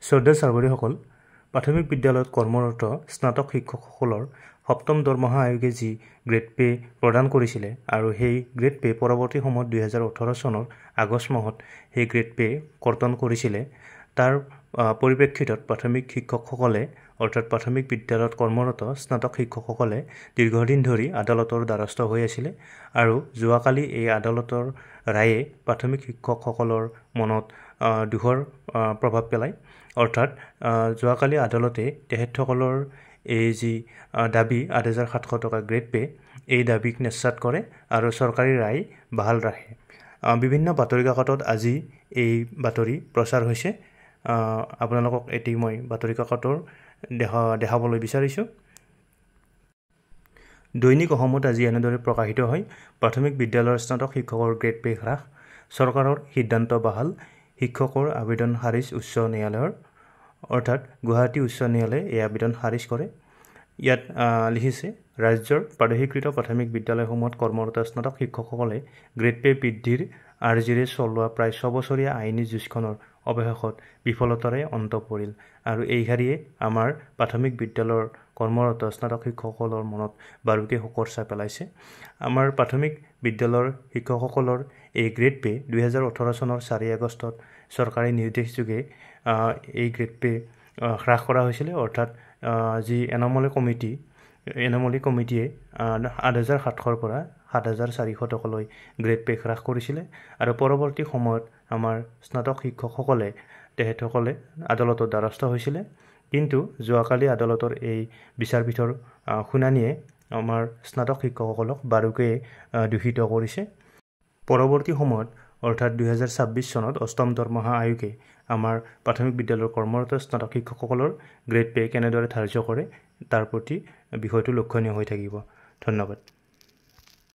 শ্ৰদ্ধা চাৰ্বৰীসকল, প্ৰাথমিক বিদ্যালয়ত কৰ্মৰত স্নাতক শিক্ষকসকলৰ সপ্তম দৰমহা আয়োগে যি গ্ৰেড পে প্ৰদান কৰিছিলে আৰু সেই গ্ৰেড পে পৰৱৰ্তী সময়ত 2018 চনৰ আগষ্ট মাহত সেই গ্ৰেড পে কৰ্তন কৰিছিলে। তাৰ পৰিপ্ৰেক্ষিতত প্ৰাথমিক শিক্ষকসকলে অৰ্থাৎ প্ৰাথমিক বিদ্যালয়ত কৰ্মৰত স্নাতক শিক্ষকসকলে দীৰ্ঘদিন ধৰি আদালতৰ দ্বাৰস্থ হৈ আছিলে আৰু যোৱাকালি এই আদালতৰ ৰায়ে প্ৰাথমিক শিক্ষকসকলৰ মনত দুখৰ প্ৰভাৱ পেলায়। অৰ্থাৎ যোৱাকালি আদালতে তেখেতসকলৰ এই যি দাবী ৮৭০০ টকা গ্ৰেড পে এই দাবীক নিশ্চিত কৰে আৰু চৰকাৰী ৰায় বাহাল ৰাখে। বিভিন্ন বাতৰি কাকতত আজি এই বাতৰি প্ৰচাৰ হৈছে। আপোনালোকক এটি মই বাতৰি কাকতৰ দেখাবলৈ বিচাৰিছোঁ। দৈনিক অসমত আজি এনেদৰে প্ৰকাশিত হয়, প্ৰাথমিক বিদ্যালয়ৰ স্নাতক শিক্ষকৰ গ্ৰেড পে হ্ৰাস, চৰকাৰৰ সিদ্ধান্ত বাহাল, শিক্ষকৰ আবেদন খাৰিজ উচ্চ ন্যায়ালয়ৰ। অৰ্থাৎ গুৱাহাটী উচ্চ ন্যায়ালয়ে এই আবেদন খাৰিজ কৰে। ইয়াত লিখিছে, ৰাজ্যৰ প্ৰাদেশিকৃত প্ৰাথমিক বিদ্যালয়সমূহত কৰ্মৰত স্নাতক শিক্ষকসকলে গ্ৰেড পে বৃদ্ধিৰ আৰ্জিৰে চলোৱা প্ৰায় 6 বছৰীয়া আইনী যুঁজখনৰ অৱশেষত বিফলতাৰে অন্ত পৰিল আৰু এই শাৰীয়ে আমাৰ প্ৰাথমিক বিদ্যালয়ৰ কৰ্মৰত স্নাতক শিক্ষকসকলৰ মনত বাৰুকৈ শোকৰ ছাঁ পেলাইছে। আমাৰ প্ৰাথমিক বিদ্যালয়ৰ শিক্ষকসকলৰ এই গ্ৰেড পে 2018 চনৰ 4 আগষ্টত চৰকাৰী নিৰ্দেশযোগে এই গ্ৰেড পে হ্ৰাস কৰা হৈছিলে। অৰ্থাৎ যি এনমলি কমিটিয়ে ৮৭০০ৰ পৰা ৭৪০০ টকালৈ গ্ৰেড পে হ্ৰাস কৰিছিলে আৰু পৰৱৰ্তী সময়ত আমাৰ স্নাতক শিক্ষকসকলে তেখেতসকলে আদালতৰ দ্বাৰস্থ হৈছিলে। কিন্তু যোৱাকালি আদালতৰ এই বিচাৰপীঠৰ শুনানিয়ে আমাৰ স্নাতক শিক্ষকসকলক বাৰুকৈয়ে দূষিত কৰিছে। পৰৱৰ্তী সময়ত অৰ্থাৎ 2026 চনত অষ্টম দৰমহা আয়োগে আমাৰ প্ৰাথমিক বিদ্যালয়ৰ কৰ্মৰত স্নাতক শিক্ষকসকলৰ গ্ৰেড পে কেনেদৰে ধাৰ্য কৰে তাৰ প্ৰতি বিষয়টো লক্ষণীয় হৈ থাকিব। ধন্যবাদ।